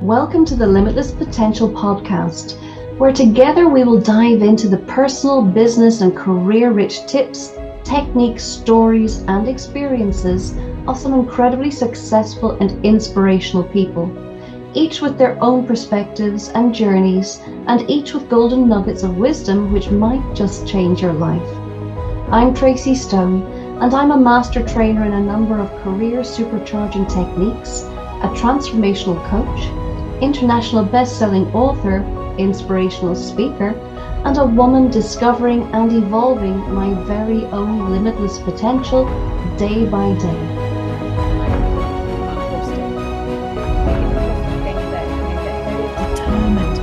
Welcome to the Limitless Potential podcast, where together we will dive into the personal, business, and career-rich tips, techniques, stories, and experiences of some incredibly successful and inspirational people, each with their own perspectives and journeys, and each with golden nuggets of wisdom which might just change your life. I'm Tracy Stone, and I'm a master trainer in a number of career supercharging techniques, a transformational coach, international best-selling author, inspirational speaker, and a woman discovering and evolving my very own limitless potential day by day. Determined.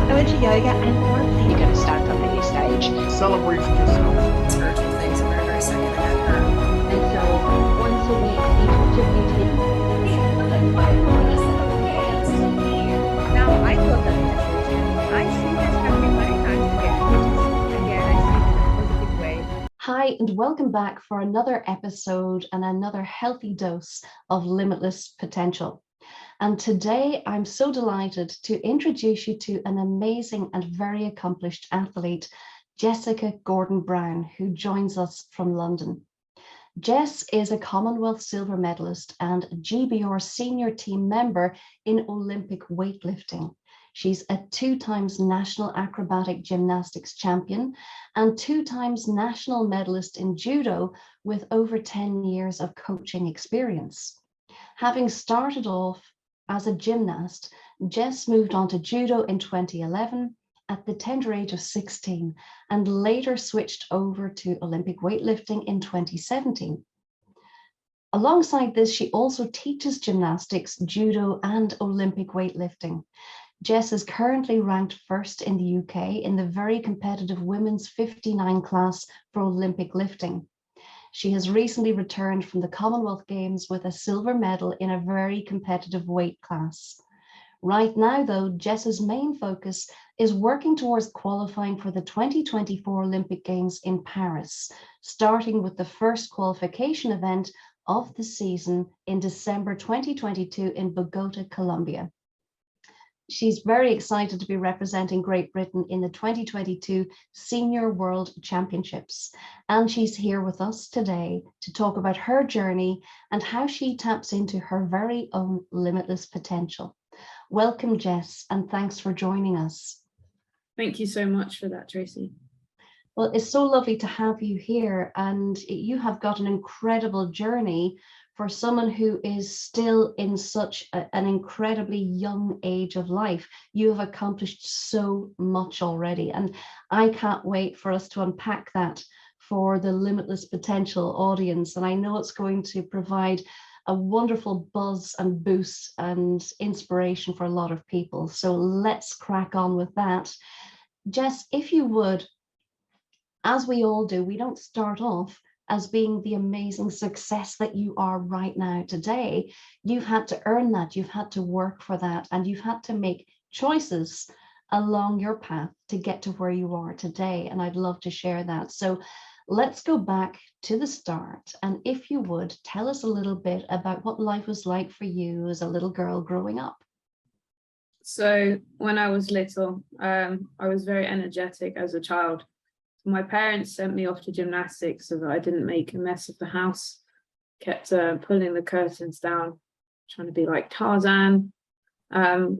I went to yoga and one You're going to stand up at your stage. Celebrate yourself. Spiritual things are very second I met her. And so once a week, each of you take Now I look at this and I see this happening many times again. I see it in a positive way. Hi, and welcome back for another episode and another healthy dose of Limitless Potential. And today I'm so delighted to introduce you to an amazing and very accomplished athlete, Jessica Gordon-Brown, who joins us from London. Jess is a Commonwealth silver medalist and GBR senior team member in Olympic weightlifting. She's a 2 times National Acrobatic Gymnastics Champion and 2 times National Medallist in Judo with over 10 years of coaching experience. Having started off as a gymnast, Jess moved on to Judo in 2011 at the tender age of 16 and later switched over to Olympic weightlifting in 2017. Alongside this, she also teaches gymnastics, judo, and Olympic weightlifting. Jess is currently ranked first in the UK in the very competitive women's 59 class for Olympic lifting. She has recently returned from the Commonwealth Games with a silver medal in a very competitive weight class. Right now, though, Jess's main focus is working towards qualifying for the 2024 Olympic Games in Paris, starting with the first qualification event of the season in December 2022 in Bogota, Colombia. She's very excited to be representing Great Britain in the 2022 Senior World Championships. And she's here with us today to talk about her journey and how she taps into her very own limitless potential. Welcome, Jess, and thanks for joining us. Thank you so much for that, Tracy. Well, it's so lovely to have you here, and you have got an incredible journey for someone who is still in such an incredibly young age of life. You have accomplished so much already, and I can't wait for us to unpack that for the Limitless Potential audience. And I know it's going to provide a wonderful buzz and boost and inspiration for a lot of people. So let's crack on with that. Jess, if you would, as we all do, we don't start off as being the amazing success that you are right now today. You've had to earn that, you've had to work for that, and you've had to make choices along your path to get to where you are today. And I'd love to share that. So let's go back to the start. And if you would, tell us a little bit about what life was like for you as a little girl growing up. So when I was little, I was very energetic as a child. My parents sent me off to gymnastics so that I didn't make a mess of the house, kept pulling the curtains down, trying to be like Tarzan. I've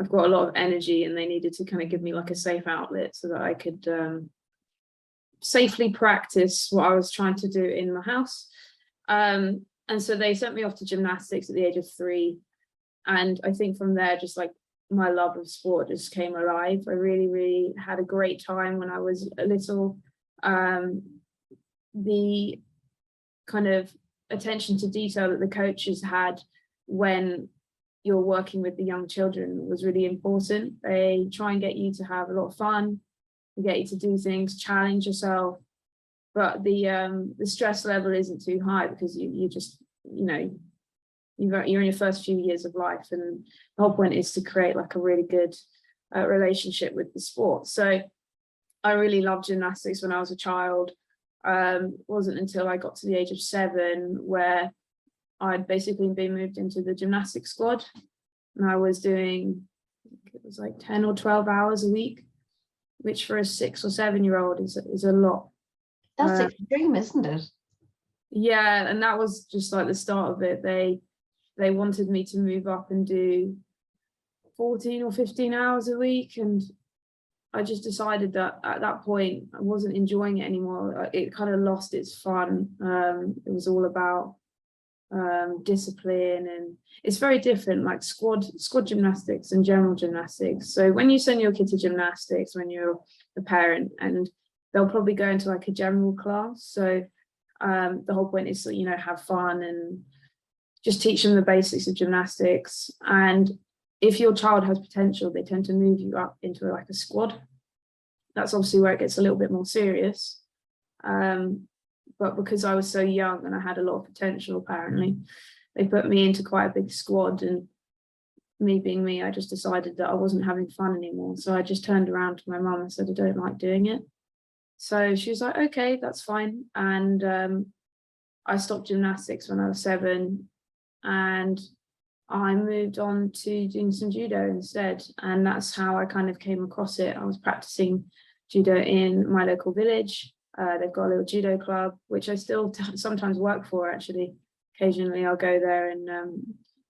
got a lot of energy and they needed to kind of give me like a safe outlet so that I could safely practice what I was trying to do in my house. And so they sent me off to gymnastics at the age of 3. And I think from there, just like my love of sport just came alive. I really, really had a great time when I was a little. The kind of attention to detail that the coaches had when you're working with the young children was really important. They try and get you to have a lot of fun, get you to do things, challenge yourself, but the stress level isn't too high because you just, you're in your first few years of life, and the whole point is to create like a really good relationship with the sport. So I really loved gymnastics when I was a child. Wasn't until I got to the age of 7 where I'd basically been moved into the gymnastics squad, and I was doing, I think it was like 10 or 12 hours a week, which for a 6 or 7-year-old is a lot. That's extreme, isn't it? Yeah, and that was just like the start of it. They wanted me to move up and do 14 or 15 hours a week, and I just decided that at that point I wasn't enjoying it anymore. It kind of lost its fun. It was all about discipline, and it's very different, like squad gymnastics and general gymnastics. So when you send your kid to gymnastics, when you're the parent, and they'll probably go into like a general class, so the whole point is to, you know, have fun and just teach them the basics of gymnastics. And if your child has potential, they tend to move you up into like a squad. That's obviously where it gets a little bit more serious. But because I was so young and I had a lot of potential, apparently, they put me into quite a big squad, and me being me, I just decided that I wasn't having fun anymore. So I just turned around to my mum and said, I don't like doing it. So she was like, okay, that's fine. And I stopped gymnastics when I was 7, and I moved on to doing some judo instead. And that's how I kind of came across it. I was practicing judo in my local village. They've got a little judo club, which I still sometimes work for, actually. Occasionally I'll go there and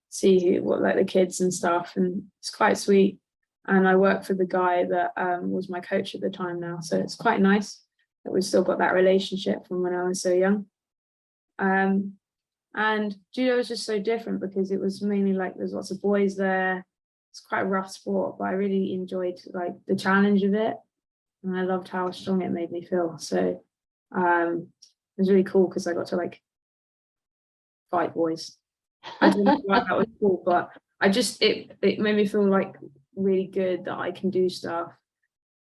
see what like the kids and stuff, and it's quite sweet. And I work for the guy that was my coach at the time now, so it's quite nice that we've still got that relationship from when I was so young. And judo is just so different because it was mainly like there's lots of boys there. It's quite a rough sport, but I really enjoyed like the challenge of it, and I loved how strong it made me feel. So it was really cool because I got to like fight boys. I don't know why that was cool, but it made me feel like really good that I can do stuff.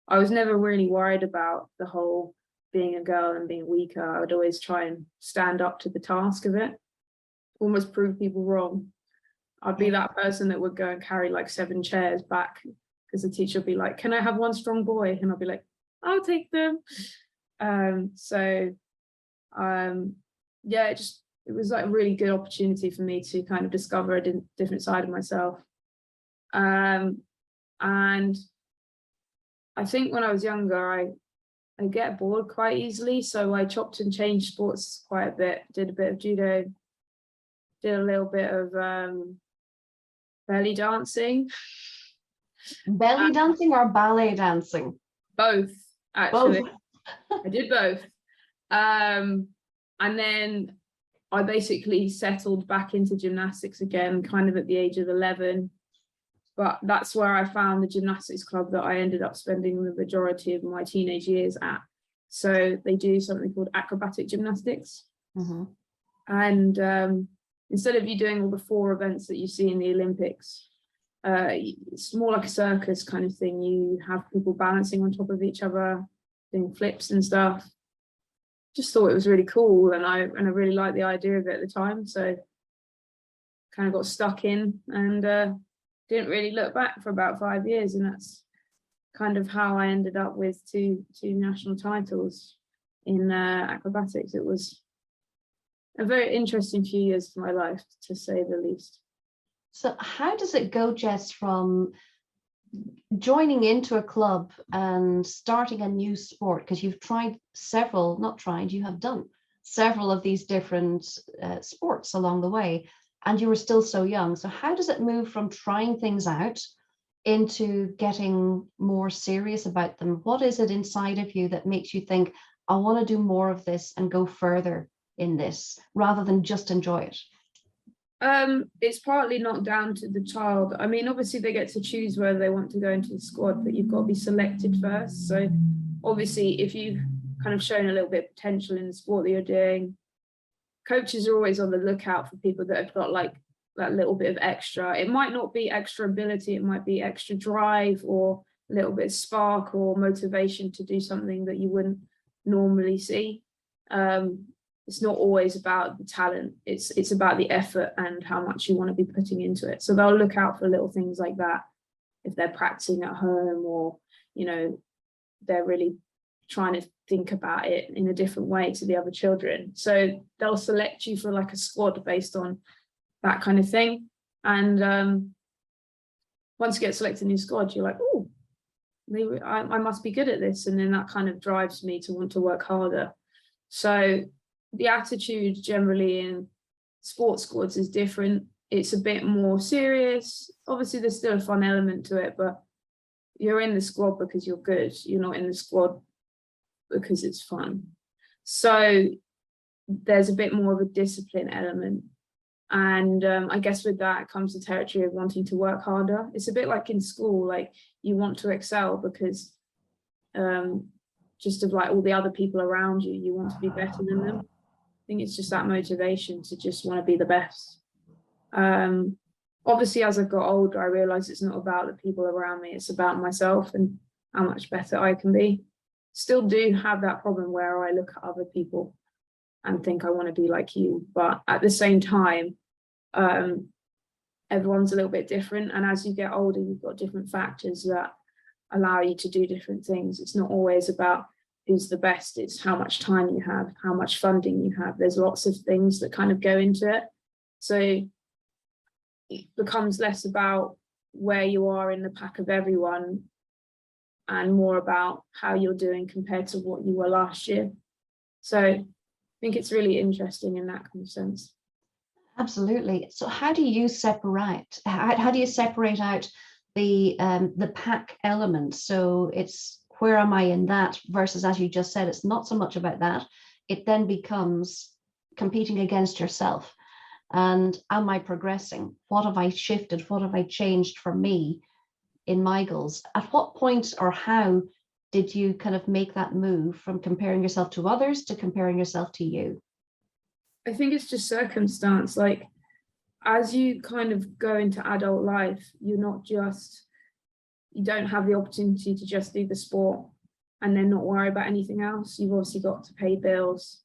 I was never really worried about the whole being a girl and being weaker. I would always try and stand up to the task of it, almost prove people wrong. I'd be that person that would go and carry like 7 chairs back because the teacher would be like, can I have one strong boy? And I'd be like, I'll take them. Yeah, it was like a really good opportunity for me to kind of discover a different side of myself. And I think when I was younger, I get bored quite easily, so I chopped and changed sports quite a bit. Did a bit of judo, did a little bit of belly dancing. Belly dancing or ballet dancing? Both, actually. Both. I did both. And then I basically settled back into gymnastics again, kind of at the age of 11. But that's where I found the gymnastics club that I ended up spending the majority of my teenage years at. So they do something called acrobatic gymnastics. Mm-hmm. And instead of you doing all the 4 events that you see in the Olympics, it's more like a circus kind of thing. You have people balancing on top of each other, doing flips and stuff. Just thought it was really cool, and I really liked the idea of it at the time. So kind of got stuck in and didn't really look back for about 5 years, and that's kind of how I ended up with two national titles in acrobatics. It was a very interesting few years of my life, to say the least. So how does it go, Jess, from joining into a club and starting a new sport? Because you've tried several, not tried, you have done several of these different sports along the way, and you were still so young. So how does it move from trying things out into getting more serious about them? What is it inside of you that makes you think, I want to do more of this and go further in this, rather than just enjoy it? It's partly not down to the child. I mean, obviously they get to choose whether they want to go into the squad, but you've got to be selected first. So obviously if you've kind of shown a little bit of potential in the sport that you're doing, coaches are always on the lookout for people that have got like that little bit of extra. It might not be extra ability, it might be extra drive or a little bit of spark or motivation to do something that you wouldn't normally see. It's not always about the talent, it's about the effort and how much you want to be putting into it. So they'll look out for little things like that if they're practicing at home, or, you know, they're really trying to think about it in a different way to the other children. So they'll select you for like a squad based on that kind of thing. And once you get selected in your squad, you're like, oh, I must be good at this. And then that kind of drives me to want to work harder. So the attitude generally in sports squads is different. It's a bit more serious. Obviously, there's still a fun element to it, but you're in the squad because you're good. You're not in the squad because it's fun. So there's a bit more of a discipline element. And I guess with that comes the territory of wanting to work harder. It's a bit like in school, like you want to excel because just of like all the other people around you, you want to be better than them. I think it's just that motivation to just want to be the best. Obviously, as I've got older, I realized it's not about the people around me, it's about myself and how much better I can be. Still do have that problem where I look at other people and think I want to be like you, but at the same time, everyone's a little bit different, and as you get older, you've got different factors that allow you to do different things. It's not always about who's the best, it's how much time you have, how much funding you have. There's lots of things that kind of go into it. So it becomes less about where you are in the pack of everyone and more about how you're doing compared to what you were last year. So I think it's really interesting in that kind of sense. Absolutely. So how do you separate? How do you separate out the pack element? So it's where am I in that versus, as you just said, it's not so much about that. It then becomes competing against yourself. And am I progressing? What have I shifted? What have I changed for me in my goals? At what point or how did you kind of make that move from comparing yourself to others to comparing yourself to you? I think it's just circumstance. Like, as you kind of go into adult life, you don't have the opportunity to just do the sport and then not worry about anything else. You've obviously got to pay bills.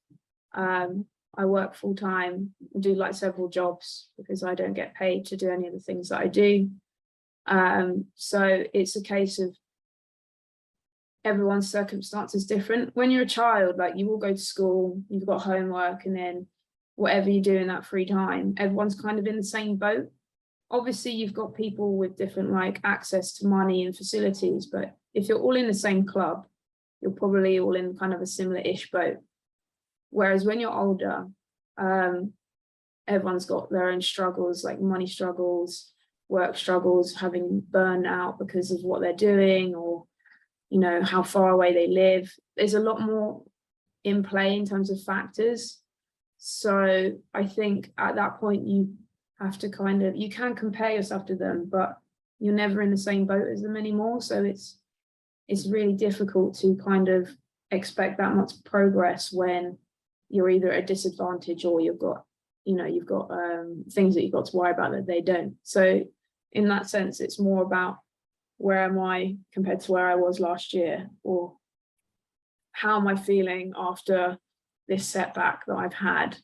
I work full time, do like several jobs because I don't get paid to do any of the things that I do. So it's a case of everyone's circumstance is different. When you're a child, like you all go to school, you've got homework, and then whatever you do in that free time, everyone's kind of in the same boat. Obviously, you've got people with different like access to money and facilities, but if you're all in the same club, you're probably all in kind of a similar-ish boat. Whereas when you're older, everyone's got their own struggles, like money struggles, work struggles, having burned out because of what they're doing, or how far away they live. There's a lot more in play in terms of factors. So I think at that point you have to you can compare yourself to them, but you're never in the same boat as them anymore. So it's really difficult to kind of expect that much progress when you're either at a disadvantage or you've got things that you've got to worry about that they don't. So in that sense, it's more about where am I compared to where I was last year, or how am I feeling after this setback that I've had.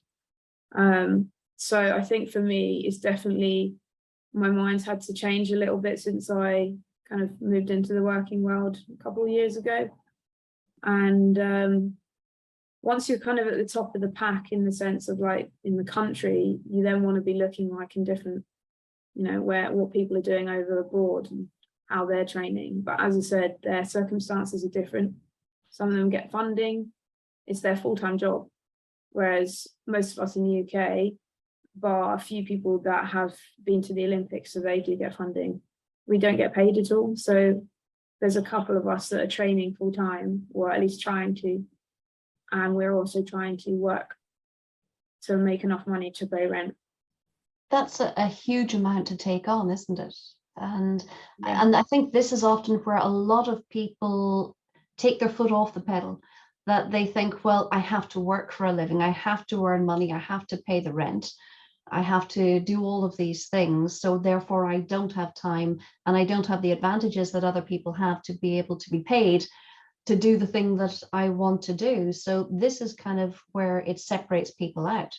So I think for me, it's definitely my mind's had to change a little bit since I kind of moved into the working world a couple of years ago. And once you're kind of at the top of the pack in the sense of like in the country, you then want to be looking like in different, what people are doing over abroad and how they're training. But as I said, their circumstances are different. Some of them get funding, it's their full-time job. Whereas most of us in the UK, bar a few people that have been to the Olympics, so they do get funding, we don't get paid at all. So there's a couple of us that are training full-time, or at least trying to. And we're also trying to work to make enough money to pay rent. That's a huge amount to take on, isn't it? And I think this is often where a lot of people take their foot off the pedal, that they think, well, I have to work for a living, I have to earn money, I have to pay the rent, I have to do all of these things, so therefore I don't have time and I don't have the advantages that other people have to be able to be paid to do the thing that I want to do. So this is kind of where it separates people out.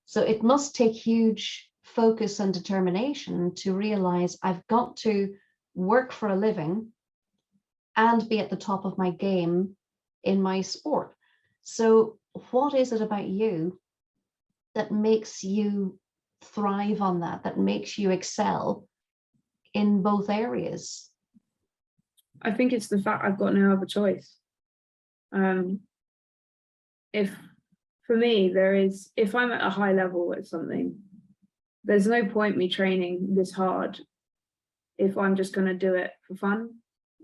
So it must take huge focus and determination to realize I've got to work for a living and be at the top of my game in my sport. So what is it about you that makes you thrive on that, that makes you excel in both areas? I think it's the fact I've got no other choice. If for me, if I'm at a high level at something, there's no point me training this hard if I'm just going to do it for fun.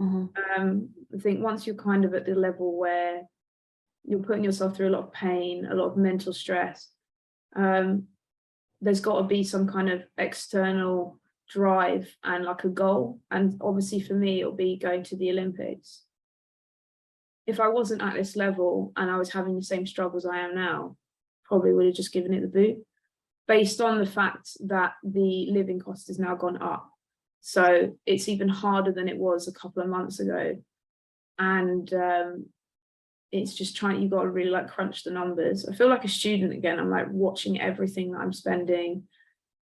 I think once you're kind of at the level where you're putting yourself through a lot of pain, a lot of mental stress, there's got to be some kind of external drive and like a goal. And obviously for me, it'll be going to the Olympics. If I wasn't at this level and I was having the same struggles I am now, probably would have just given it the boot, based on the fact that the living cost has now gone up. So it's even harder than it was a couple of months ago. And it's just you've got to really like crunch the numbers. I feel like a student again. I'm like watching everything that I'm spending,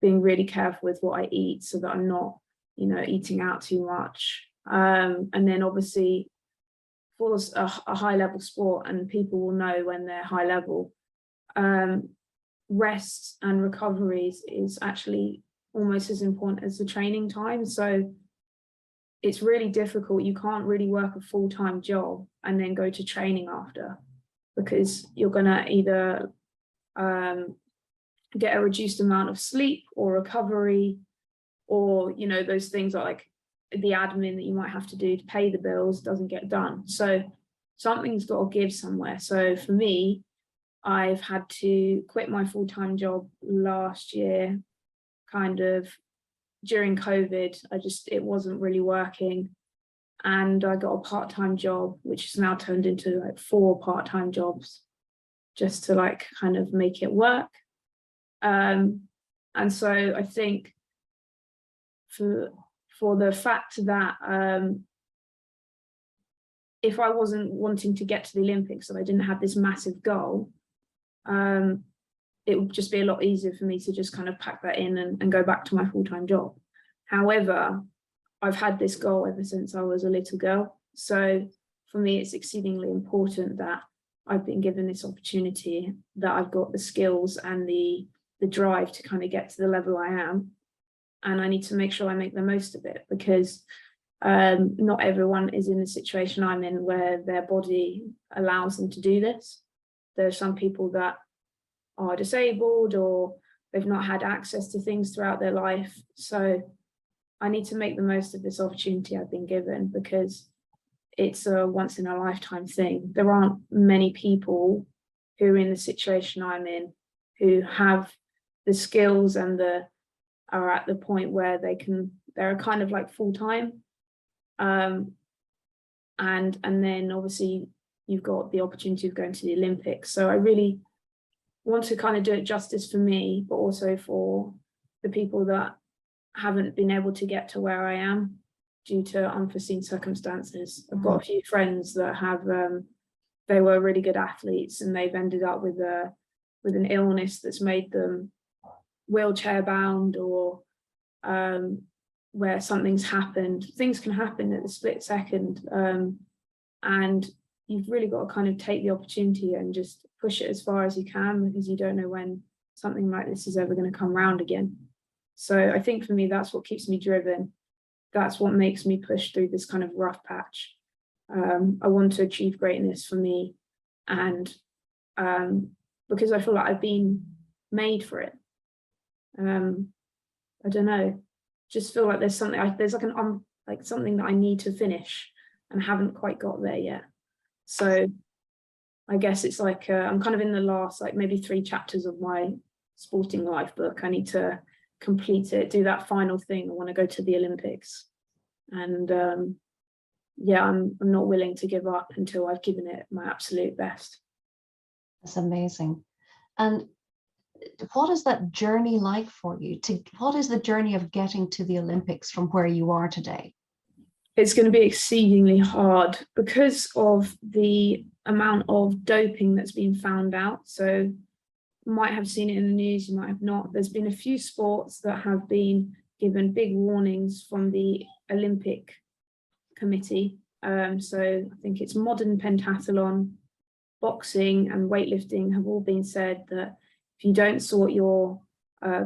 being really careful with what I eat so that I'm not, eating out too much. And then obviously for a high level sport, and people will know when they're high level, rest and recovery is actually almost as important as the training time. So it's really difficult. You can't really work a full-time job and then go to training after, because you're going to either get a reduced amount of sleep or recovery, or those things are like the admin that you might have to do to pay the bills doesn't get done. So something's got to give somewhere. So for me, I've had to quit my full-time job last year, kind of during COVID. It wasn't really working. And I got a part-time job, which has now turned into like 4 part-time jobs, just to like kind of make it work. And so I think for the fact that if I wasn't wanting to get to the Olympics and I didn't have this massive goal, it would just be a lot easier for me to just kind of pack that in and go back to my full-time job. However, I've had this goal ever since I was a little girl. So for me, it's exceedingly important that I've been given this opportunity, that I've got the skills and the drive to kind of get to the level I am. And I need to make sure I make the most of it, because not everyone is in the situation I'm in where their body allows them to do this. There are some people that are disabled, or they've not had access to things throughout their life. So I need to make the most of this opportunity I've been given, because it's a once in a lifetime thing. There aren't many people who are in the situation I'm in who have the skills and are at the point where they're kind of like full-time. And then obviously you've got the opportunity of going to the Olympics. So I really want to kind of do it justice for me, but also for the people that haven't been able to get to where I am due to unforeseen circumstances. I've got a few friends that have they were really good athletes, and they've ended up with an illness that's made them wheelchair bound, or where something's happened. Things can happen at the split second, and you've really got to kind of take the opportunity and just push it as far as you can, because you don't know when something like this is ever going to come round again. So I think for me, that's what keeps me driven. That's what makes me push through this kind of rough patch. I want to achieve greatness for me, and because I feel like I've been made for it. I don't know, just feel like there's something, like something that I need to finish and haven't quite got there yet. So I guess it's like I'm kind of in the last like maybe 3 chapters of my sporting life book. I need to complete it, do that final thing. I want to go to the Olympics, and I'm not willing to give up until I've given it my absolute best. That's amazing. And what is that journey like for you? What is the journey of getting to the Olympics from where you are today? It's going to be exceedingly hard because of the amount of doping that's been found out. So you might have seen it in the news, you might have not. There's been a few sports that have been given big warnings from the Olympic Committee So I think it's modern pentathlon, boxing and weightlifting have all been said that if you don't sort your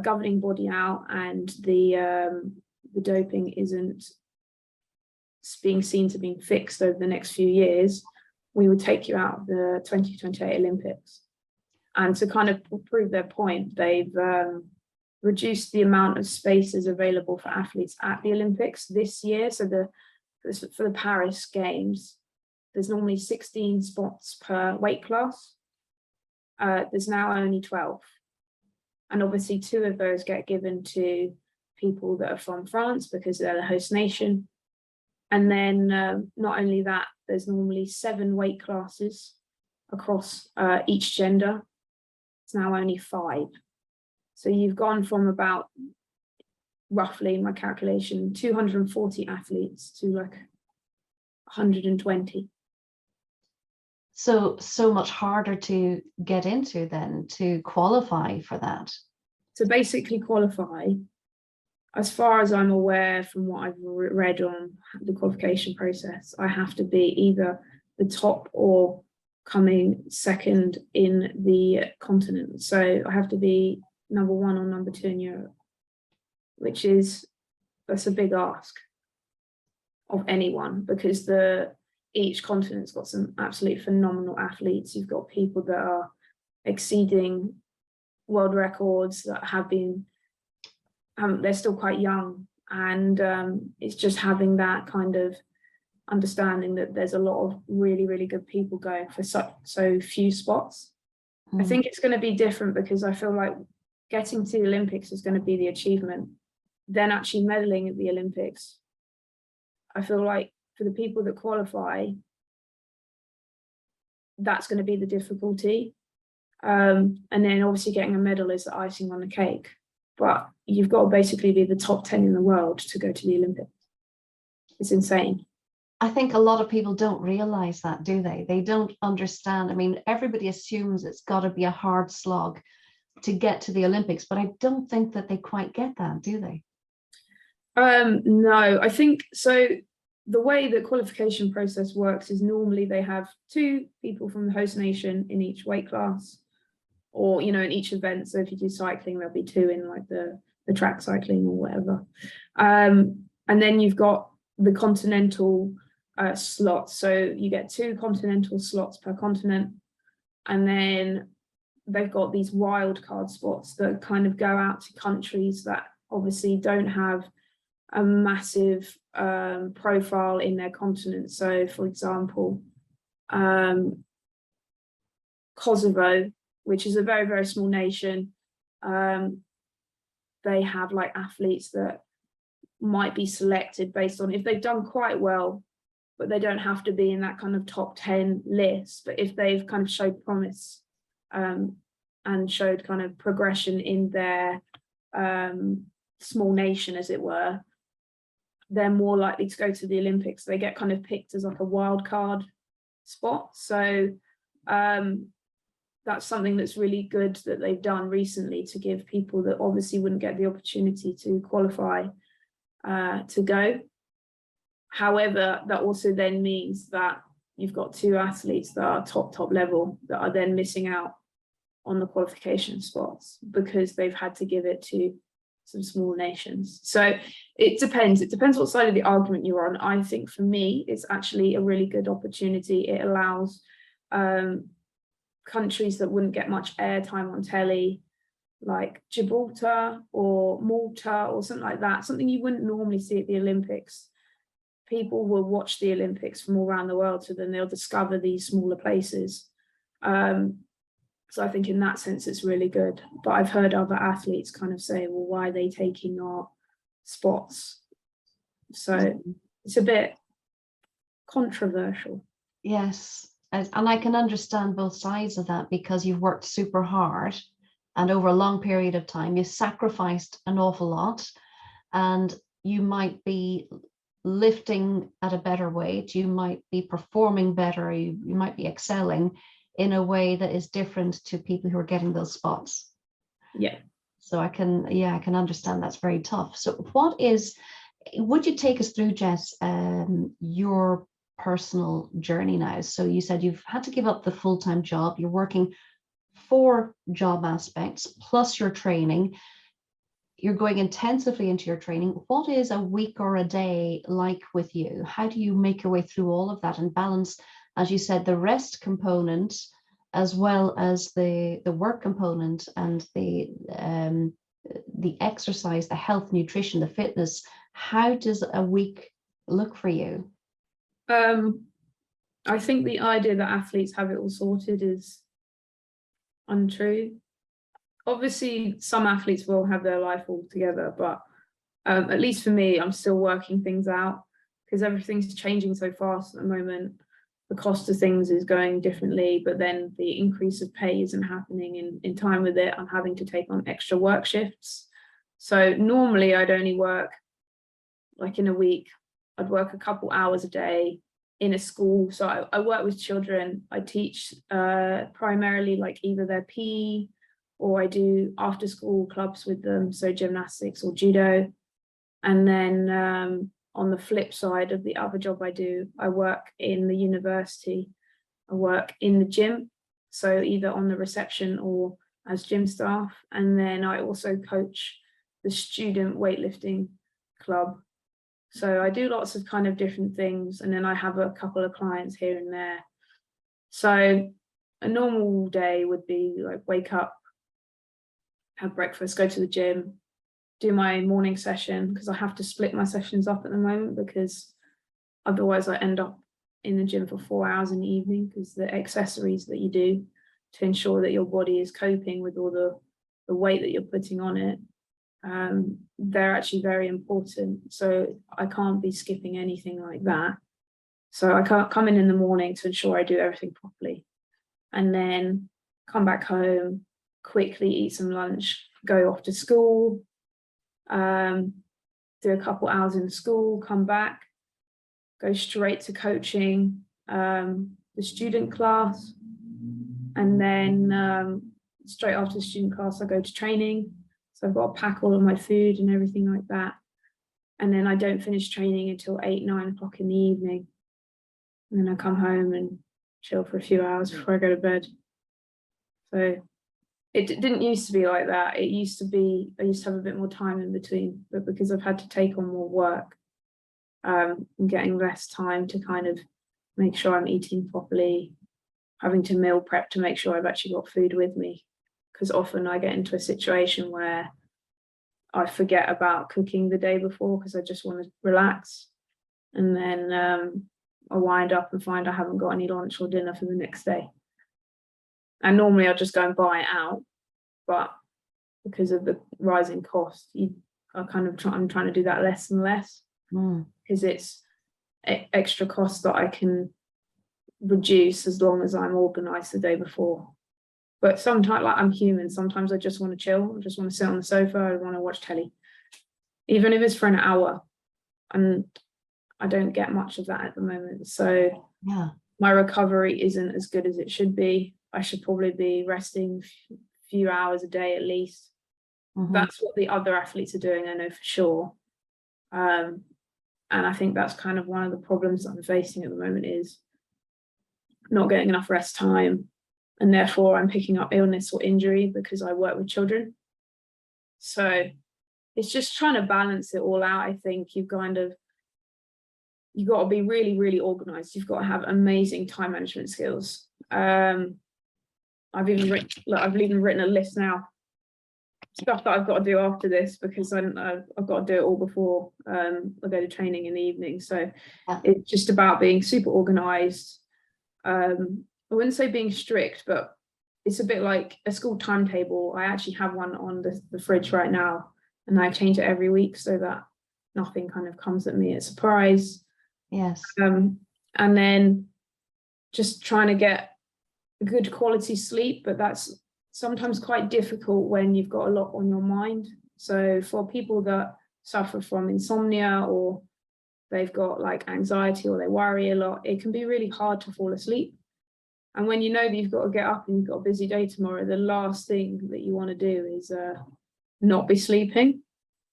governing body out and the doping isn't being seen to be fixed over the next few years, we would take you out of the 2028 Olympics. And to kind of prove their point, they've reduced the amount of spaces available for athletes at the Olympics this year. So for the Paris Games, there's normally 16 spots per weight class. There's now only 12. And obviously 2 of those get given to people that are from France because they're the host nation. And then not only that, there's normally 7 weight classes across each gender. It's now only 5. So you've gone from about, roughly my calculation, 240 athletes to like 120. So much harder to get into then, to qualify for that. To basically qualify, as far as I'm aware from what I've read on the qualification process, I have to be either the top or coming second in the continent. So I have to be number 1 or number 2 in Europe, that's a big ask of anyone, because each continent's got some absolutely phenomenal athletes. You've got people that are exceeding world records that have been, they're still quite young, and it's just having that kind of understanding that there's a lot of really, really good people going for so few spots. I think it's going to be different, because I feel like getting to the Olympics is going to be the achievement. Then actually medaling at the Olympics, I feel like for the people that qualify, that's going to be the difficulty. And then obviously getting a medal is the icing on the cake. But you've got to basically be the top 10 in the world to go to the Olympics. It's insane. I think a lot of people don't realize that, do they? They don't understand. I mean, everybody assumes it's got to be a hard slog to get to the Olympics, but I don't think that they quite get that, do they? No, I think so. The way the qualification process works is normally they have 2 people from the host nation in each weight class, or in each event. So if you do cycling, there'll be 2 in like the track cycling or whatever. And then you've got the continental slots. So you get 2 continental slots per continent, and then they've got these wild card spots that kind of go out to countries that obviously don't have a massive profile in their continent. So for example, Kosovo, which is a very, very small nation, they have like athletes that might be selected based on if they've done quite well, but they don't have to be in that kind of top 10 list. But if they've kind of showed promise and showed kind of progression in their small nation, as it were, they're more likely to go to the Olympics. They get kind of picked as like a wild card spot. So that's something that's really good that they've done recently to give people that obviously wouldn't get the opportunity to qualify to go. However, that also then means that you've got 2 athletes that are top level that are then missing out on the qualification spots because they've had to give it to some small nations. So it depends what side of the argument you're on. I think for me, it's actually a really good opportunity. It allows countries that wouldn't get much airtime on telly, like Gibraltar or Malta or something like that, something you wouldn't normally see at the Olympics. People will watch the Olympics from all around the world, so then they'll discover these smaller places. So I think in that sense, it's really good. But I've heard other athletes kind of say, well, why are they taking our spots? So it's a bit controversial. Yes. And I can understand both sides of that, because you've worked super hard and over a long period of time, you sacrificed an awful lot, and you might be lifting at a better weight, you might be performing better, you might be excelling in a way that is different to people who are getting those spots. Yeah. So I can understand that's very tough. So would you take us through, Jess, your personal journey now. So you said you've had to give up the full-time job. You're working 4 job aspects plus your training. You're going intensively into your training. What is a week or a day like with you? How do you make your way through all of that and balance, as you said, the rest component as well as the work component and the exercise, the health, nutrition, the fitness? How does a week look for you? I think the idea that athletes have it all sorted is untrue. Obviously, some athletes will have their life all together, but at least for me, I'm still working things out because everything's changing so fast at the moment. The cost of things is going differently, but then the increase of pay isn't happening in time with it. I'm having to take on extra work shifts. So normally I'd only work, like in a week, I'd work a couple hours a day in a school. So I work with children. I teach primarily like either their PE, or I do after school clubs with them, so gymnastics or judo. And then on the flip side of the other job I do, I work in the university. I work in the gym, so either on the reception or as gym staff. And then I also coach the student weightlifting club. So I do lots of kind of different things. And then I have a couple of clients here and there. So a normal day would be like wake up, have breakfast, go to the gym, do my morning session, because I have to split my sessions up at the moment because otherwise I end up in the gym for 4 hours in the evening, because the accessories that you do to ensure that your body is coping with all the weight that you're putting on it, they're actually very important. So I can't be skipping anything like that. So I can't come in the morning to ensure I do everything properly, and then come back home, quickly eat some lunch, go off to school, do a couple hours in school, come back, go straight to coaching the student class, and then straight after the student class I go to training. So I've got to pack all of my food and everything like that, and then I don't finish training until 8-9 o'clock in the evening, and then I come home and chill for a few hours before I go to bed. So it didn't used to be like that. It used to be, I used to have a bit more time in between, but because I've had to take on more work, I'm getting less time to kind of make sure I'm eating properly, having to meal prep to make sure I've actually got food with me. Because often I get into a situation where I forget about cooking the day before because I just want to relax. And then I wind up and find I haven't got any lunch or dinner for the next day. And normally I'll just go and buy it out, but because of the rising cost, I'm trying to do that less and less, because it's extra cost that I can reduce as long as I'm organised the day before. But sometimes, like, I'm human, sometimes I just want to chill, I just want to sit on the sofa, I want to watch telly, even if it's for an hour, and I don't get much of that at the moment. So Yeah, my recovery isn't as good as it should be. I should probably be resting a few hours a day at least. That's what the other athletes are doing, I know for sure. And I think that's kind of one of the problems that I'm facing at the moment, is not getting enough rest time, and therefore I'm picking up illness or injury because I work with children. So it's just trying to balance it all out. I think you've got to be really, really organized. You've got to have amazing time management skills. I've even written a list now, stuff that I've got to do after this, because I've got to do it all before I go to training in the evening. So it's just about being super organized. I wouldn't say being strict, but it's a bit like a school timetable. I actually have one on the fridge right now, and I change it every week so that nothing kind of comes at me as a surprise. yes. And then just trying to get good quality sleep, but that's sometimes quite difficult when you've got a lot on your mind. So for people that suffer from insomnia, or they've got like anxiety, or they worry a lot, it can be really hard to fall asleep. And when you know that you've got to get up and you've got a busy day tomorrow, the last thing that you want to do is not be sleeping.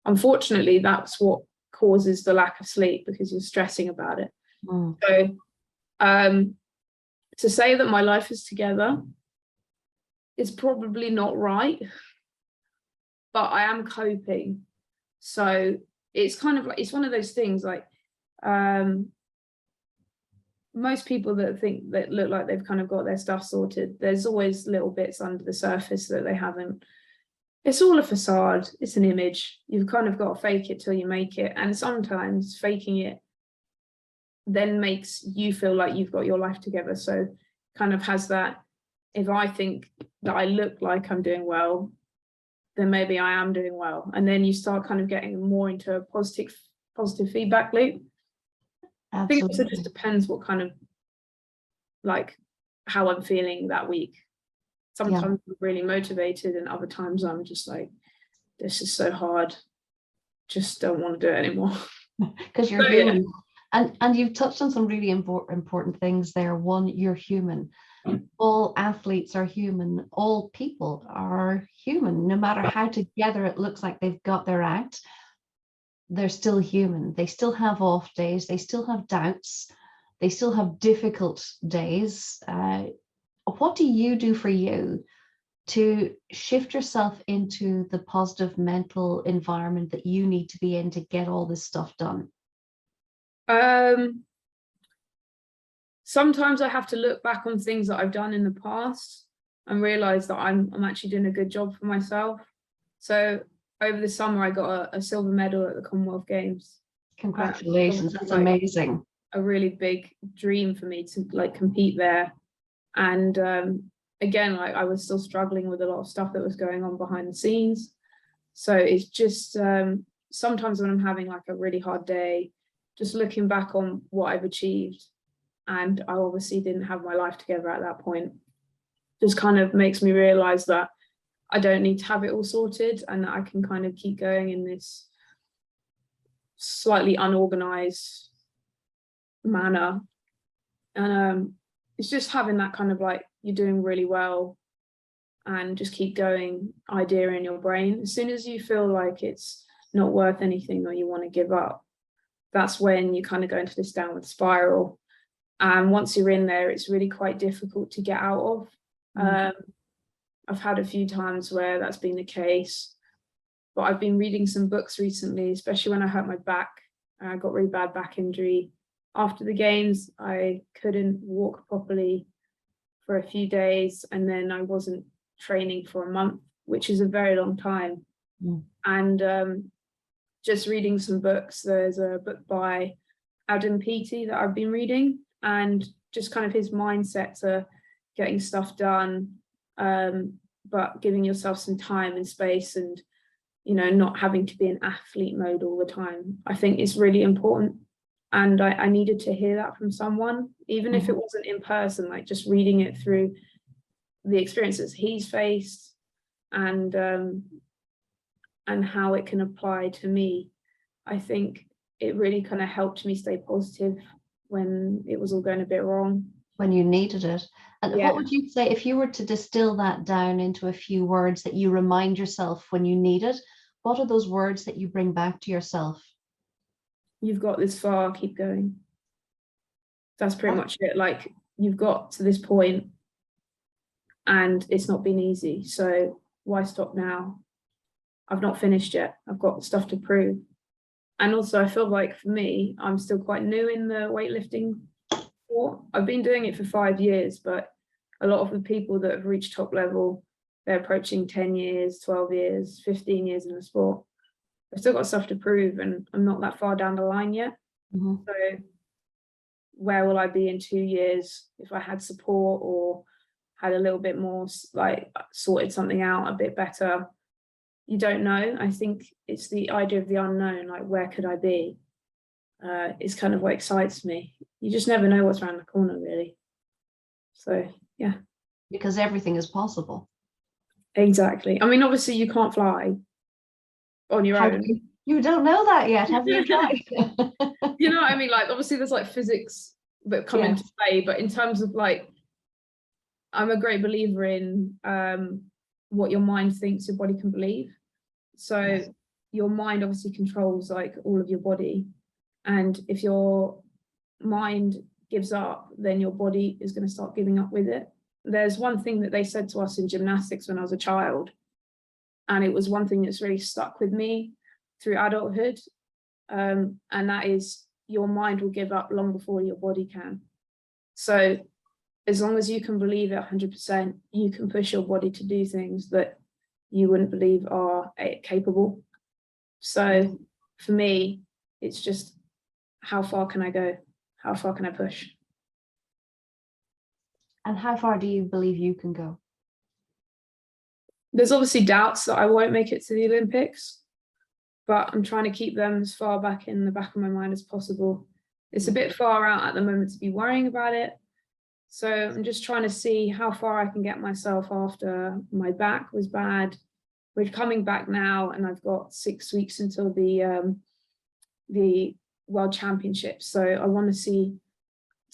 Unfortunately, that's what causes the lack of sleep, because you're stressing about it. So To say that my life is together is probably not right, but I am coping. So it's kind of like, it's one of those things like, most people that think that look like they've kind of got their stuff sorted, there's always little bits under the surface that they haven't. It's all a facade, it's an image. You've kind of got to fake it till you make it. And sometimes faking it then makes you feel like you've got your life together. So kind of has that, if I think that I look like I'm doing well, then maybe I am doing well. And then you start kind of getting more into a positive feedback loop. Absolutely. I think it also just depends what kind of, like, how I'm feeling that week. Sometimes I'm really motivated, and other times I'm just like, this is so hard, just don't want to do it anymore. Because you're human. And you've touched on some really important things there. One, you're human. All athletes are human. All people are human. No matter how together it looks like they've got their act, they're still human. They still have off days. They still have doubts. They still have difficult days. What do you do for you to shift yourself into the positive mental environment that you need to be in to get all this stuff done? Sometimes I have to look back on things that I've done in the past and realize that I'm actually doing a good job for myself. So over the summer, I got a silver medal at the Commonwealth Games. Congratulations, that's amazing. A really big dream for me to like compete there. And again, like I was still struggling with a lot of stuff that was going on behind the scenes. So it's just sometimes when I'm having like a really hard day, just looking back on what I've achieved, and I obviously didn't have my life together at that point, just kind of makes me realize that I don't need to have it all sorted, and that I can kind of keep going in this slightly unorganized manner. And it's just having that kind of like, you're doing really well and just keep going idea in your brain. As soon as you feel like it's not worth anything or you want to give up, that's when you kind of go into this downward spiral. And once you're in there, it's really quite difficult to get out of. I've had a few times where that's been the case, but I've been reading some books recently, especially when I hurt my back. I got really bad back injury. After the games, I couldn't walk properly for a few days, and then I wasn't training for a month, which is a very long time. And just reading some books, there's a book by Adam Peaty that I've been reading, and just kind of his mindset to getting stuff done, but giving yourself some time and space, and not having to be in athlete mode all the time, I think is really important. And I needed to hear that from someone, even if it wasn't in person, like just reading it through the experiences he's faced, and how it can apply to me. I think it really kind of helped me stay positive when it was all going a bit wrong. When you needed it. And what would you say, if you were to distill that down into a few words that you remind yourself when you need it, what are those words that you bring back to yourself? You've got this far, keep going. That's pretty much it. Like, you've got to this point and it's not been easy, so why stop now? I've not finished yet. I've got stuff to prove. And also I feel like for me, I'm still quite new in the weightlifting sport. I've been doing it for 5 years, but a lot of the people that have reached top level, they're approaching 10 years, 12 years, 15 years in the sport. I've still got stuff to prove, and I'm not that far down the line yet. So where will I be in 2 years if I had support or had a little bit more, like sorted something out a bit better? You don't know. I think it's the idea of the unknown, like where could I be? It's kind of what excites me. You just never know what's around the corner, really. So yeah. Because everything is possible. Exactly. I mean, obviously you can't fly on your own. You don't know that yet, have you tried? You know what I mean? Like, obviously there's like physics that come into play, but in terms of like, I'm a great believer in what your mind thinks your body can believe. So your mind obviously controls like all of your body, and if your mind gives up, then your body is going to start giving up with it. There's one thing that they said to us in gymnastics when I was a child, and it was one thing that's really stuck with me through adulthood, and that is your mind will give up long before your body can. So as long as you can believe it 100%, you can push your body to do things that you wouldn't believe are capable. So for me, it's just, how far can I go? How far can I push? And how far do you believe you can go? There's obviously doubts that I won't make it to the Olympics, but I'm trying to keep them as far back in the back of my mind as possible. It's a bit far out at the moment to be worrying about it. So I'm just trying to see how far I can get myself after my back was bad. We're coming back now, and I've got 6 weeks until the World Championships. So I want to see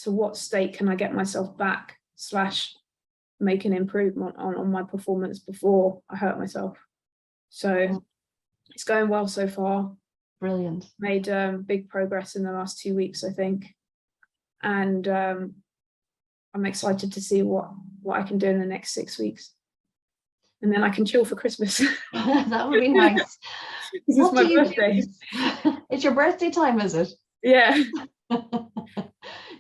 to what state can I get myself back / make an improvement on my performance before I hurt myself. So it's going well so far. Brilliant. Made big progress in the last 2 weeks, I think. And I'm excited to see what I can do in the next 6 weeks. And then I can chill for Christmas. That would be nice. This is my birthday. It's your birthday time, is it? Yeah.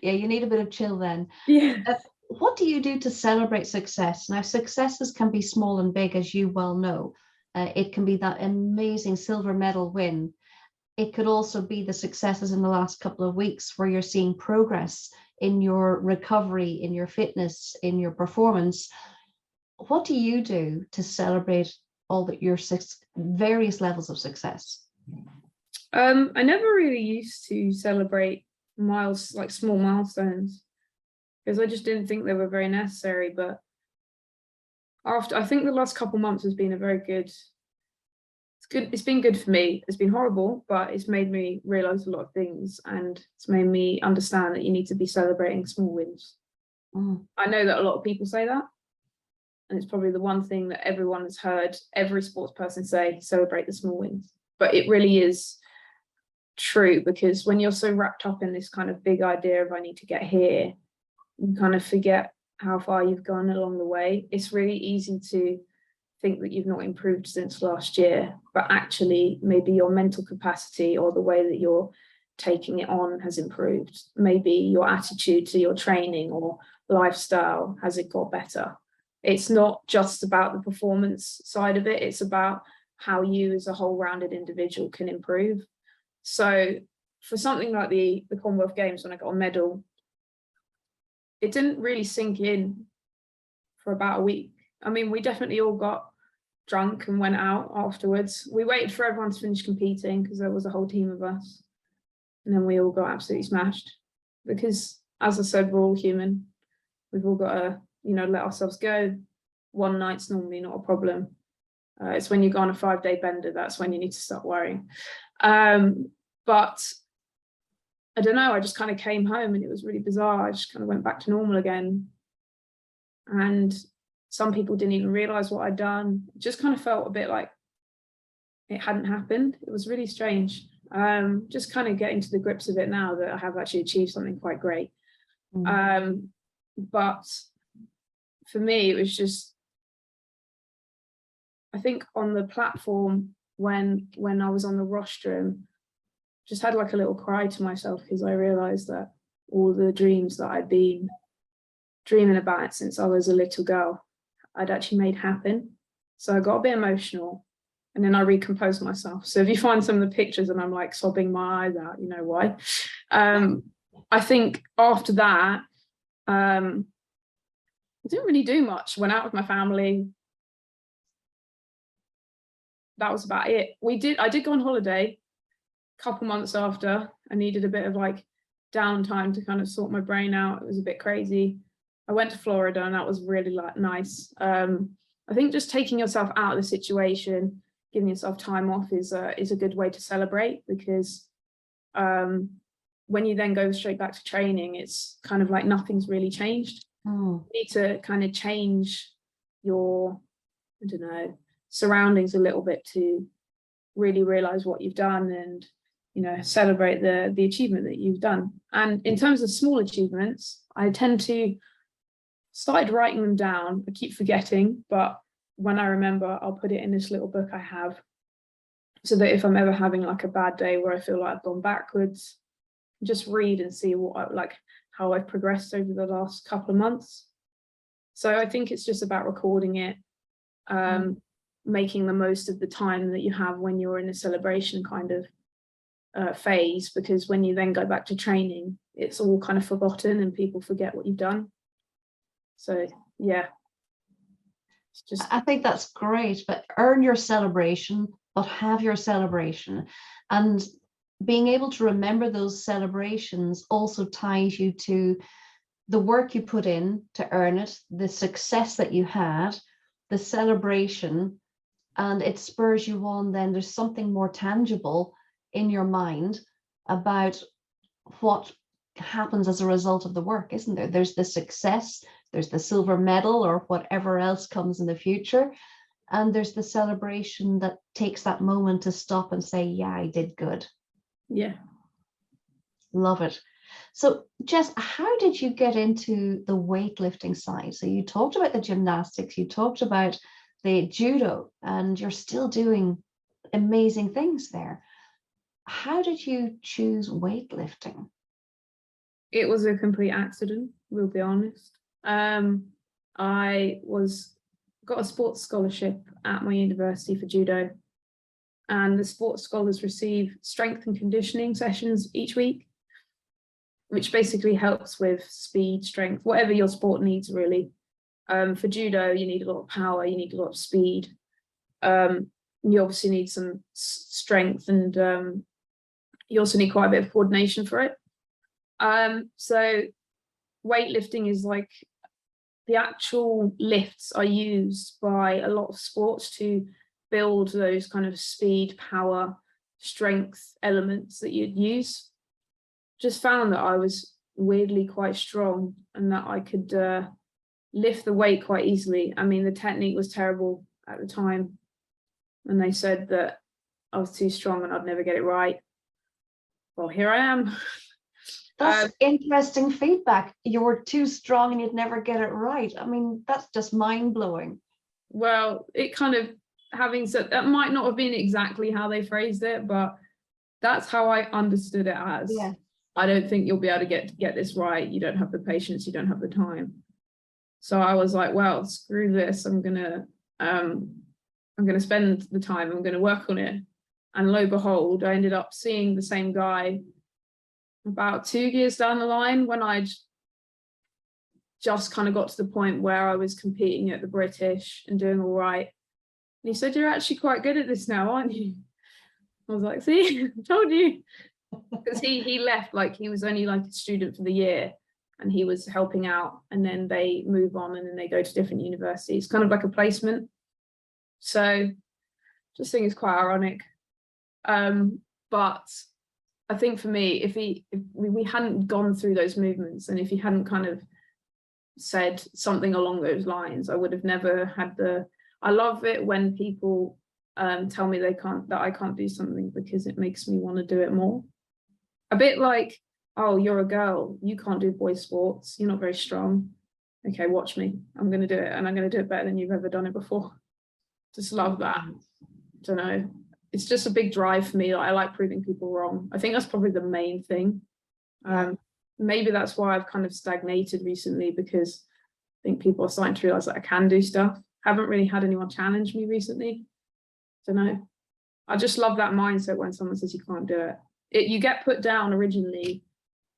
Yeah, you need a bit of chill then. Yeah. What do you do to celebrate success? Now, successes can be small and big, as you well know. It can be that amazing silver medal win. It could also be the successes in the last couple of weeks where you're seeing progress in your recovery, in your fitness, in your performance. What do you do to celebrate all that your various levels of success? I never really used to celebrate small milestones, because I just didn't think they were very necessary. But I think the last couple months has been it's been good for me. It's been horrible, but it's made me realize a lot of things, and it's made me understand that you need to be celebrating small wins. I know that a lot of people say that, and it's probably the one thing that everyone has heard every sports person say: celebrate the small wins. But it really is true, because when you're so wrapped up in this kind of big idea of I need to get here, you kind of forget how far you've gone along the way. It's really easy to think that you've not improved since last year, but actually maybe your mental capacity or the way that you're taking it on has improved. Maybe your attitude to your training or lifestyle has got better. It's not just about the performance side of it, it's about how you as a whole rounded individual can improve. So for something like the Commonwealth Games, when I got a medal, it didn't really sink in for about a week. I mean, we definitely all got drunk and went out afterwards. We waited for everyone to finish competing because there was a whole team of us. And then we all got absolutely smashed because, as I said, we're all human. We've all got to, let ourselves go. One night's normally not a problem. It's when you go on a 5-day bender, that's when you need to start worrying. But I don't know, I just kind of came home and it was really bizarre. I just kind of went back to normal again. And some people didn't even realize what I'd done. It just kind of felt a bit like it hadn't happened. It was really strange. Just kind of getting to the grips of it now that I have actually achieved something quite great. But for me, it was just, I think on the platform when I was on the rostrum, just had like a little cry to myself because I realized that all the dreams that I'd been dreaming about since I was a little girl, I'd actually made happen. So I got a bit emotional and then I recomposed myself. So if you find some of the pictures and I'm like sobbing my eyes out, you know why. I think after that, I didn't really do much. Went out with my family. That was about it. I did go on holiday a couple months after. I needed a bit of like downtime to kind of sort my brain out. It was a bit crazy. I went to Florida and that was really nice. I think just taking yourself out of the situation, giving yourself time off is a good way to celebrate, because when you then go straight back to training, it's kind of like nothing's really changed. You need to kind of change your, surroundings a little bit to really realize what you've done and celebrate the achievement that you've done. And in terms of small achievements, I tend to started writing them down. I keep forgetting, but when I remember, I'll put it in this little book I have, so that if I'm ever having like a bad day where I feel like I've gone backwards, just read and see how I've progressed over the last couple of months. So I think it's just about recording it, making the most of the time that you have when you're in a celebration kind of phase, because when you then go back to training, it's all kind of forgotten and people forget what you've done. So yeah, it's just, I think that's great, but earn your celebration, but have your celebration. And being able to remember those celebrations also ties you to the work you put in to earn it, the success that you had, the celebration, and it spurs you on. Then there's something more tangible in your mind about what happens as a result of the work, isn't there? There's the success, there's the silver medal or whatever else comes in the future, and there's the celebration that takes that moment to stop and say, yeah, I did good. yeah. Love it. So Jess, how did you get into the weightlifting side? So you talked about the gymnastics, you talked about the judo, and you're still doing amazing things there. How did you choose weightlifting? It was a complete accident, we'll be honest. I got a sports scholarship at my university for judo, and the sports scholars receive strength and conditioning sessions each week, which basically helps with speed, strength, whatever your sport needs really. For judo, you need a lot of power, you need a lot of speed. You obviously need some strength, and you also need quite a bit of coordination for it. So weightlifting is like, the actual lifts are used by a lot of sports to build those kind of speed, power, strength elements that you'd use. Just found that I was weirdly quite strong and that I could lift the weight quite easily. I mean, the technique was terrible at the time, and they said that I was too strong and I'd never get it right. Well, here I am. That's interesting feedback. You were too strong and you'd never get it right. I mean, that's just mind-blowing. Well, it kind of, having said that, might not have been exactly how they phrased it, but that's how I understood it as. Yeah. I don't think you'll be able to get this right. You don't have the patience, you don't have the time. So I was like, well, screw this. I'm gonna spend the time, I'm gonna work on it. And lo and behold, I ended up seeing the same guy about 2 years down the line, when I'd just kind of got to the point where I was competing at the British and doing all right. And he said, you're actually quite good at this now, aren't you? I was like, see, I told you. Because he left, like, he was only like a student for the year and he was helping out, and then they move on and then they go to different universities, kind of like a placement. So just think it's quite ironic. But I think for me, if we hadn't gone through those movements, and if he hadn't kind of said something along those lines, I would have never had I love it when people tell me that I can't do something, because it makes me want to do it more. A bit like, oh, you're a girl, you can't do boys sports, you're not very strong. Okay, watch me, I'm going to do it, and I'm going to do it better than you've ever done it before. Just love that. Don't know. It's just a big drive for me. I like proving people wrong. I think that's probably the main thing. Maybe that's why I've kind of stagnated recently, because I think people are starting to realize that I can do stuff. Haven't really had anyone challenge me recently. Don't know. I just love that mindset when someone says you can't do it. You get put down originally,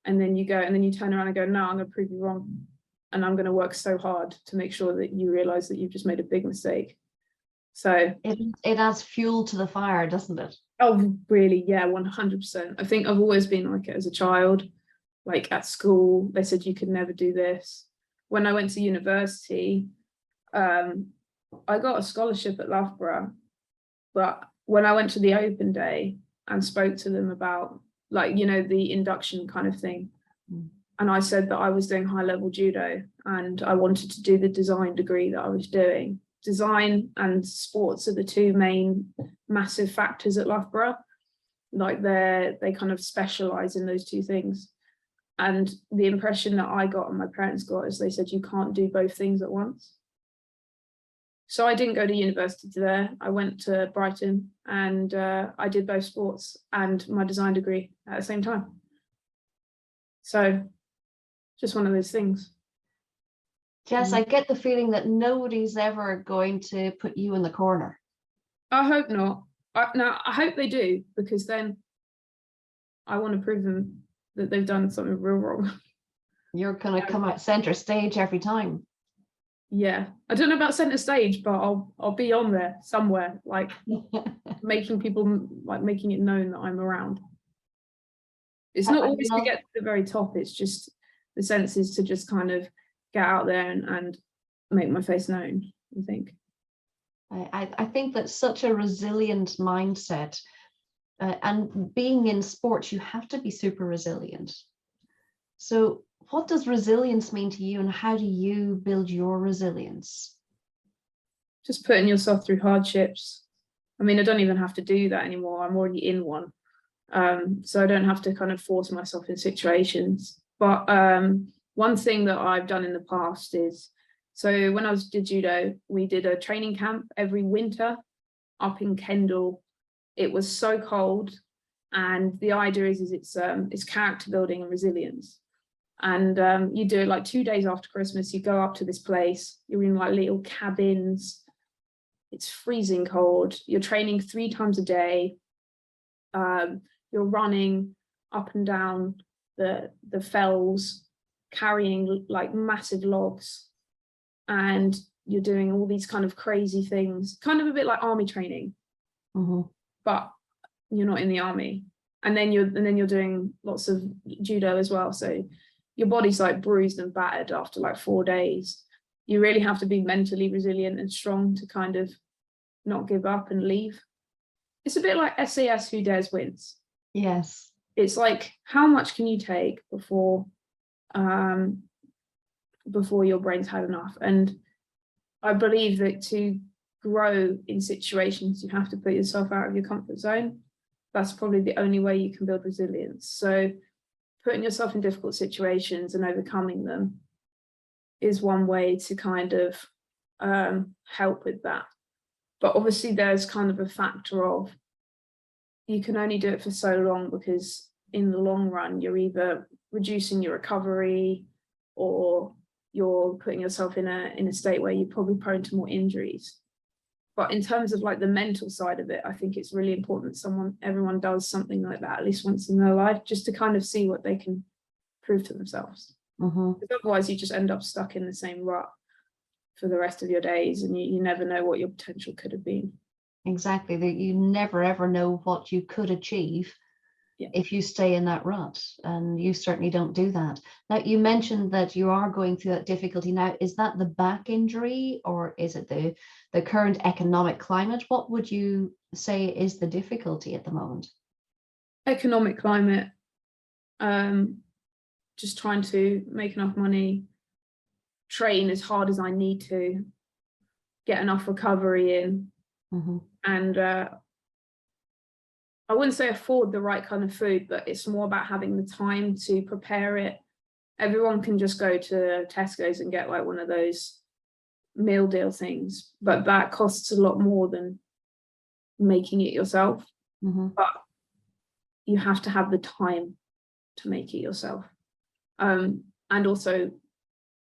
and then you go, and then you turn around and go, no, I'm going to prove you wrong. And I'm going to work so hard to make sure that you realize that you've just made a big mistake. So it adds fuel to the fire, doesn't it? Oh, really? Yeah, 100%. I think I've always been like it as a child. Like at school, they said you could never do this. When I went to university, I got a scholarship at Loughborough, but when I went to the open day and spoke to them about, like, you know, the induction kind of thing, and I said that I was doing high level judo and I wanted to do the design degree that I was doing. Design and sports are the two main massive factors at Loughborough. like they kind of specialize in those two things. And the impression that I got and my parents got is they said you can't do both things at once. So I didn't go to university there. I went to Brighton and I did both sports and my design degree at the same time. So just one of those things. Jess, I get the feeling that nobody's ever going to put you in the corner. I hope not. I hope they do, because then I want to prove them that they've done something real wrong. You're going to come out center stage every time. Yeah, I don't know about center stage, but I'll be on there somewhere, like making people, like making it known that I'm around. It's not always to get to the very top. It's just the sense is to just kind of get out there and make my face known, I think. I think that's such a resilient mindset. And being in sports, you have to be super resilient. So what does resilience mean to you, and how do you build your resilience? Just putting yourself through hardships. I mean, I don't even have to do that anymore. I'm already in one. So I don't have to kind of force myself in situations. But one thing that I've done in the past is, so when I did judo, we did a training camp every winter up in Kendal. It was so cold, and the idea is it's character building and resilience. And you do it like 2 days after Christmas. You go up to this place, you're in like little cabins, it's freezing cold, you're training 3 times a day, you're running up and down the fells, carrying like massive logs, and you're doing all these kind of crazy things, kind of a bit like army training. Mm-hmm. But you're not in the army. And then you're doing lots of judo as well. So your body's like bruised and battered after like 4 days. You really have to be mentally resilient and strong to kind of not give up and leave. It's a bit like SAS Who Dares Wins. Yes. It's like, how much can you take before your brain's had enough? And I believe that to grow in situations, you have to put yourself out of your comfort zone. That's probably the only way you can build resilience. So putting yourself in difficult situations and overcoming them is one way to kind of help with that. But obviously there's kind of a factor of, you can only do it for so long, because in the long run, you're either reducing your recovery or you're putting yourself in a state where you're probably prone to more injuries. But in terms of like the mental side of it, I think it's really important that everyone does something like that at least once in their life, just to kind of see what they can prove to themselves. Mm-hmm. Because otherwise you just end up stuck in the same rut for the rest of your days, and you never know what your potential could have been. Exactly. That you never ever know what you could achieve if you stay in that rut, and you certainly don't do that. Now, you mentioned that you are going through that difficulty now. Is that the back injury, or is it the current economic climate? What would you say is the difficulty at the moment? Economic climate, just trying to make enough money, train as hard as I need to, get enough recovery in, Mm-hmm. and I wouldn't say afford the right kind of food, but it's more about having the time to prepare it. Everyone can just go to Tesco's and get like one of those meal deal things, but that costs a lot more than making it yourself. Mm-hmm. But you have to have the time to make it yourself, and also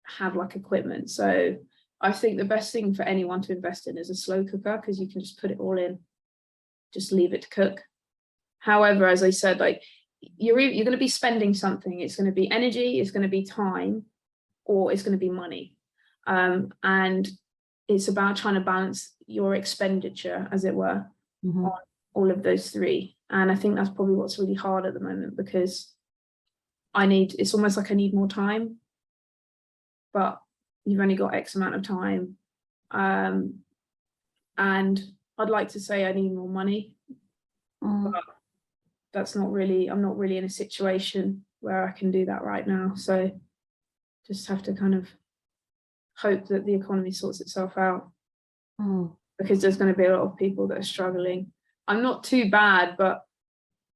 have like equipment. So I think the best thing for anyone to invest in is a slow cooker, because you can just put it all in, just leave it to cook. However, as I said, like you're going to be spending something. It's going to be energy, it's going to be time, or it's going to be money. And it's about trying to balance your expenditure, as it were, Mm-hmm. on all of those three. And I think that's probably what's really hard at the moment, because it's almost like I need more time, but you've only got X amount of time. And I'd like to say I need more money, but that's not really, I'm not really in a situation where I can do that right now. So just have to kind of hope that the economy sorts itself out, because there's going to be a lot of people that are struggling. I'm not too bad, but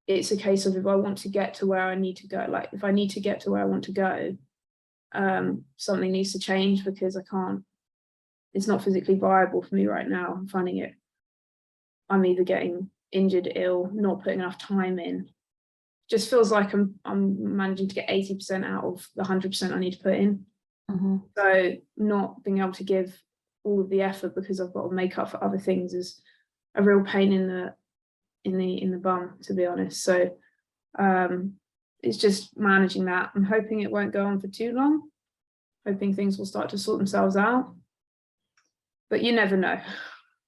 it's a case of if I want to get to where I need to go, like if I need to get to where I want to go, something needs to change, because I can't, it's not physically viable for me right now. I'm finding it, I'm either getting injured, ill, not putting enough time in. Just feels like I'm managing to get 80% out of the 100% I need to put in. So not being able to give all of the effort because I've got to make up for other things is a real pain in the bum, to be honest. So it's just managing that. I'm hoping it won't go on for too long, hoping things will start to sort themselves out, but you never know.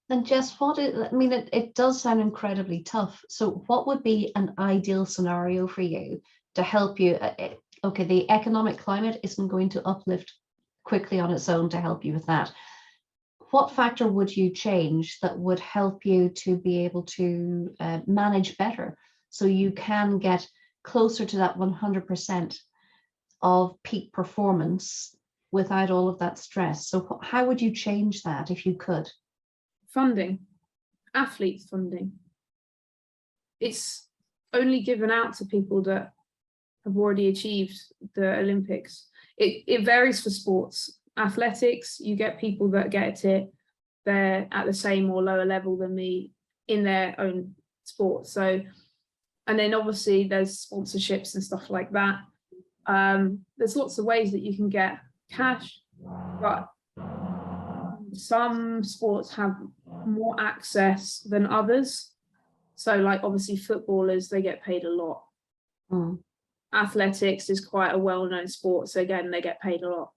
And Jess, it does sound incredibly tough. So what would be an ideal scenario for you to help you? Okay, the economic climate isn't going to uplift quickly on its own to help you with that. What factor would you change that would help you to be able to manage better, so you can get closer to that 100% of peak performance without all of that stress? So how would you change that if you could? Funding, athlete funding. It's only given out to people that have already achieved the Olympics. It varies for sports. Athletics, you get people that get it, they're at the same or lower level than me in their own sport. So, and then obviously there's sponsorships and stuff like that. There's lots of ways that you can get cash, but some sports have more access than others. So like obviously footballers, they get paid a lot. Athletics is quite a well-known sport, so again, they get paid a lot.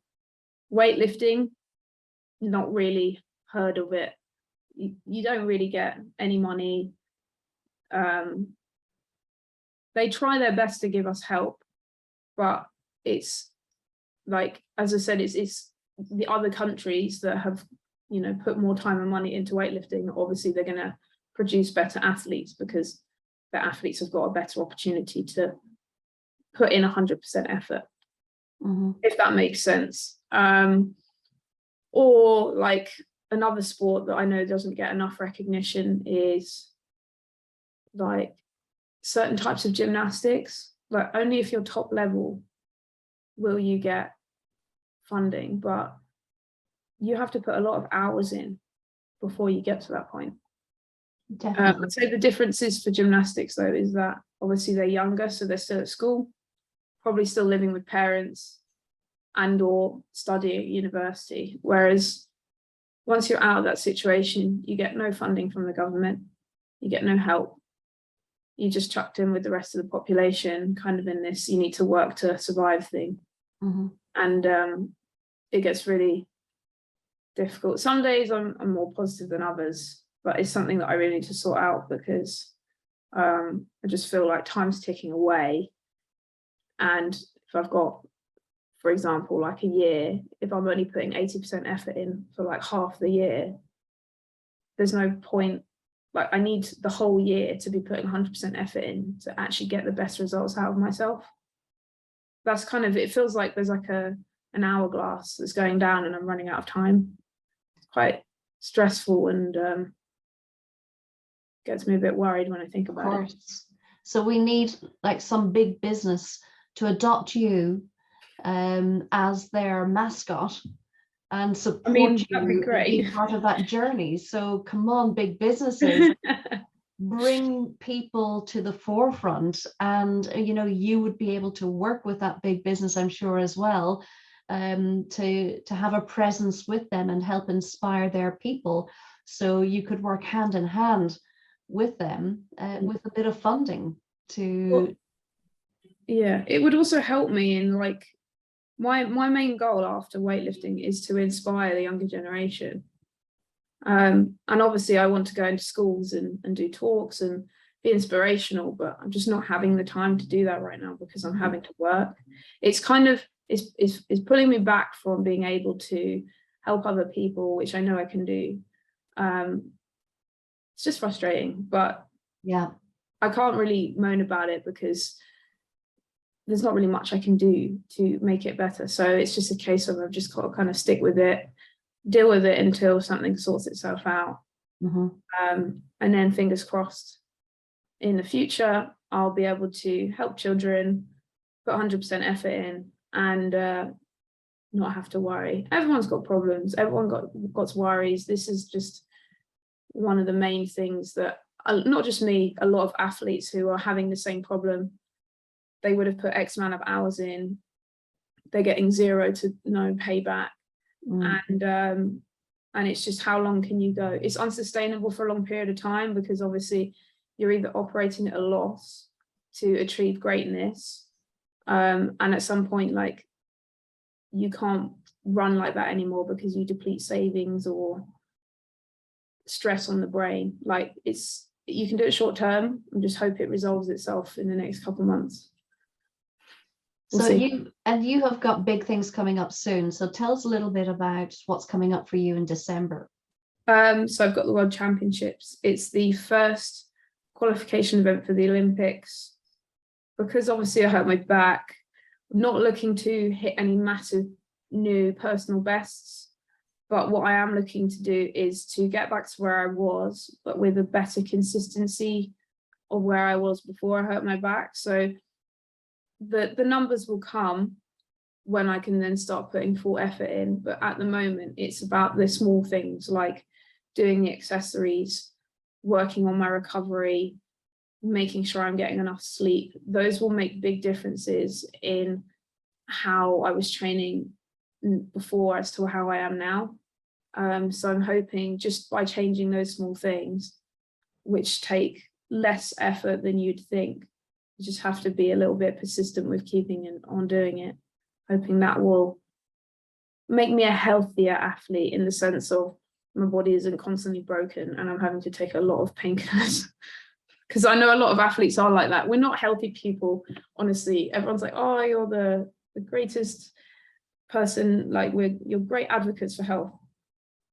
Weightlifting, not really heard of it. You don't really get any money. They try their best to give us help, but it's like, as I said, it's the other countries that have, you know, put more time and money into weightlifting. Obviously they're going to produce better athletes because the athletes have got a better opportunity to put in 100% effort, if that makes sense. Or like another sport that I know doesn't get enough recognition is like certain types of gymnastics. Like only if you're top level will you get funding, but you have to put a lot of hours in before you get to that point. I'd say the differences for gymnastics though is that obviously they're younger, so they're still at school, probably still living with parents and or studying at university, whereas once you're out of that situation, you get no funding from the government, you get no help, you're just chucked in with the rest of the population, kind of in this you need to work to survive thing. And it gets really difficult. Some days I'm more positive than others, but it's something that I really need to sort out, because I just feel like time's ticking away. And if I've got, for example, like a year, if I'm only putting 80% effort in for like half the year, there's no point. Like I need the whole year to be putting 100% effort in to actually get the best results out of myself. That's kind of, it feels like there's like an hourglass that's going down and I'm running out of time. It's quite stressful and gets me a bit worried when I think about it. So we need like some big business to adopt you as their mascot and support you, that'd be great. Be part of that journey. So come on, big businesses, bring people to the forefront, and you know, you would be able to work with that big business, I'm sure, as well, to have a presence with them and help inspire their people. So you could work hand in hand with them with a bit of funding to. Well, yeah, it would also help me in like my main goal after weightlifting is to inspire the younger generation. And obviously I want to go into schools and do talks and be inspirational, but I'm just not having the time to do that right now because I'm having to work. It's kind of, it's pulling me back from being able to help other people, which I know I can do. It's just frustrating, but yeah, I can't really moan about it because there's not really much I can do to make it better. So it's just a case of I've just got to kind of stick with it, deal with it until something sorts itself out. And then fingers crossed in the future, I'll be able to help children, put 100% effort in, and not have to worry. Everyone's got problems. Everyone got worries. This is just one of the main things that, not just me, a lot of athletes who are having the same problem. They would have put X amount of hours in. They're getting zero to no payback. And it's just, how long can you go? It's unsustainable for a long period of time, because obviously you're either operating at a loss to achieve greatness, and at some point, like, you can't run like that anymore because you deplete savings or stress on the brain. Like, you can do it short term and just hope it resolves itself in the next couple of months. We'll So see. you have got big things coming up soon. So tell us a little bit about what's coming up for you in December. So I've got the World Championships. It's the first qualification event for the Olympics. Because obviously I hurt my back, I'm not looking to hit any massive new personal bests, but what I am looking to do is to get back to where I was, but with a better consistency of where I was before I hurt my back. So the numbers will come when I can then start putting full effort in. But at the moment, it's about the small things, like doing the accessories, working on my recovery, making sure I'm getting enough sleep. Those will make big differences in how I was training before as to how I am now. So I'm hoping, just by changing those small things, which take less effort than you'd think, you just have to be a little bit persistent with keeping on doing it, hoping that will make me a healthier athlete, in the sense of my body isn't constantly broken and I'm having to take a lot of painkillers. Because I know a lot of athletes are like that. We're not healthy people, honestly. Everyone's like, oh, you're the greatest person, like you're great advocates for health.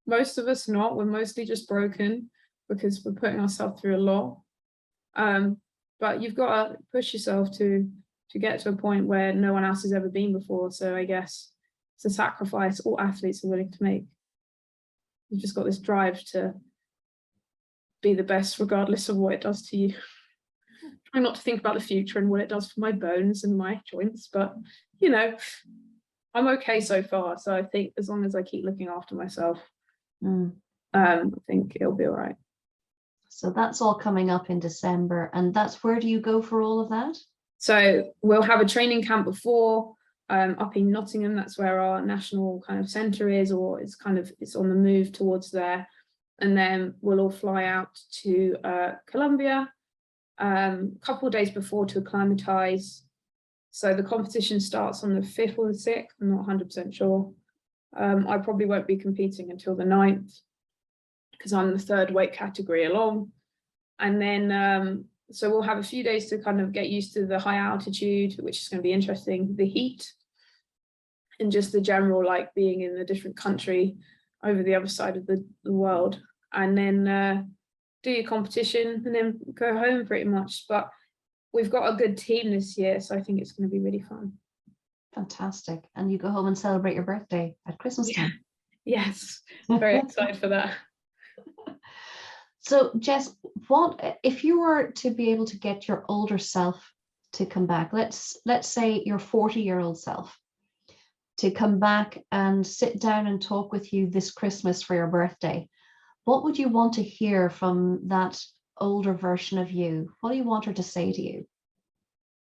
Most of us not. We're mostly just broken because we're putting ourselves through a lot. But you've got to push yourself to get to a point where no one else has ever been before. So I guess it's a sacrifice all athletes are willing to make. You've just got this drive to be the best regardless of what it does to you. Try not to think about the future and what it does for my bones and my joints, but you know, I'm okay so far. So I think as long as I keep looking after myself, I think it'll be all right. So that's all coming up in December, and that's where do you go for all of that? So we'll have a training camp before, up in Nottingham. That's where our national kind of centre is, or it's on the move towards there. And then we'll all fly out to Colombia a couple of days before to acclimatise. So the competition starts on the 5th or the 6th, I'm not 100% sure. I probably won't be competing until the 9th, because I'm the 3rd weight category along. And then, so we'll have a few days to kind of get used to the high altitude, which is going to be interesting, the heat, and just the general, like, being in a different country over the other side of the world. And then do your competition and then go home pretty much. But we've got a good team this year, so I think it's going to be really fun. Fantastic. And you go home and celebrate your birthday at Christmas time. Yes, very excited for that. So Jess, what if you were to be able to get your older self to come back? Let's say your 40-year-old self to come back and sit down and talk with you this Christmas for your birthday. What would you want to hear from that older version of you? What do you want her to say to you?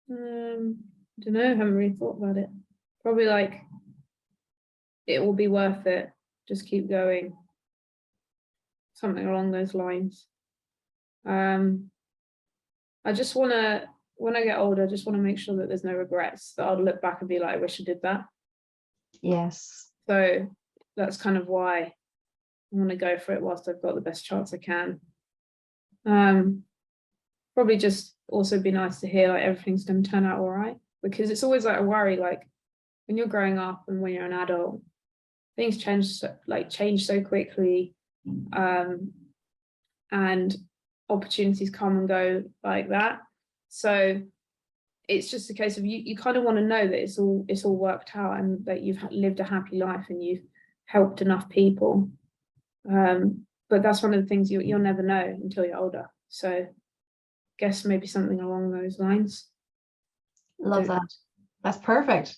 I don't know, I haven't really thought about it. Probably like, it will be worth it, just keep going. Something along those lines. I just want to, when I get older, I just want to make sure that there's no regrets, that I'll look back and be like, I wish I did that. Yes. So that's kind of why I want to go for it whilst I've got the best chance I can. Probably just also be nice to hear like everything's going to turn out all right, because it's always like a worry, like when you're growing up and when you're an adult, things change so quickly, and opportunities come and go like that. So it's just a case of you kind of want to know that it's all worked out and that you've lived a happy life and you've helped enough people. But that's one of the things you'll never know until you're older. So guess maybe something along those lines. Love that. That's perfect.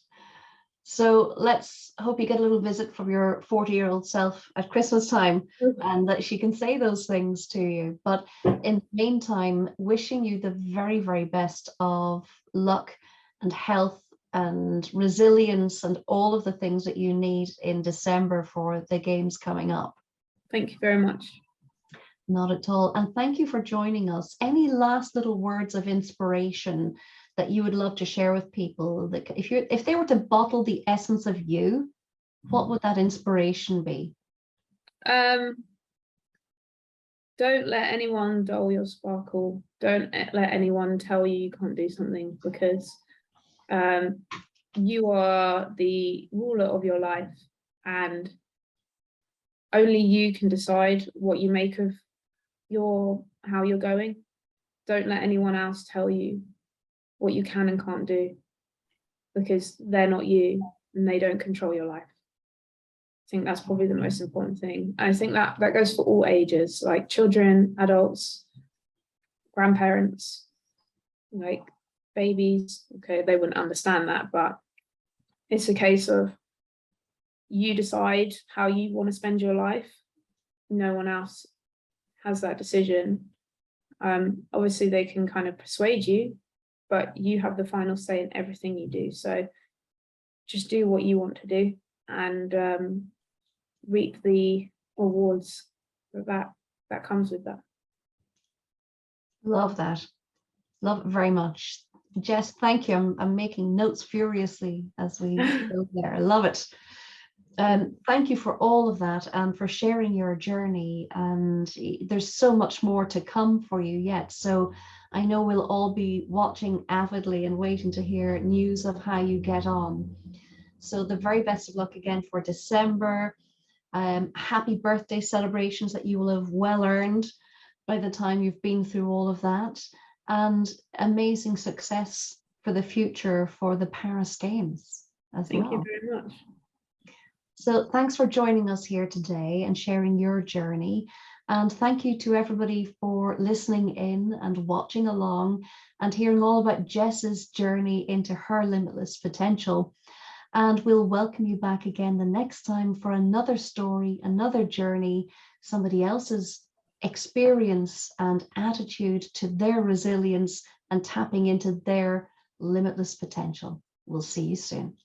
So let's hope you get a little visit from your 40-year-old self at Christmas time and that she can say those things to you. But in the meantime, wishing you the very, very best of luck and health and resilience and all of the things that you need in December for the games coming up. Thank you very much. Not at all. And thank you for joining us. Any last little words of inspiration that you would love to share with people? That if they were to bottle the essence of you, what would that inspiration be? Don't let anyone dull your sparkle. Don't let anyone tell you you can't do something, because you are the ruler of your life, and only you can decide what you make of how you're going. Don't let anyone else tell you what you can and can't do, because they're not you and they don't control your life. I think that's probably the most important thing. I think that goes for all ages, like children, adults, grandparents, like babies. Okay, they wouldn't understand that, but it's a case of you decide how you want to spend your life. No one else has that decision. Obviously they can kind of persuade you, but you have the final say in everything you do. So just do what you want to do and reap the rewards that comes with that. Love that. Love it very much. Jess, thank you. I'm making notes furiously as we go there. I love it. Thank you for all of that and for sharing your journey. And there's so much more to come for you yet. So I know we'll all be watching avidly and waiting to hear news of how you get on. So the very best of luck again for December. Happy birthday celebrations that you will have well earned by the time you've been through all of that. And amazing success for the future for the Paris Games as well. Thank you very much. So thanks for joining us here today and sharing your journey. And thank you to everybody for listening in and watching along and hearing all about Jess's journey into her limitless potential. And we'll welcome you back again the next time for another story, another journey, somebody else's experience and attitude to their resilience and tapping into their limitless potential. We'll see you soon.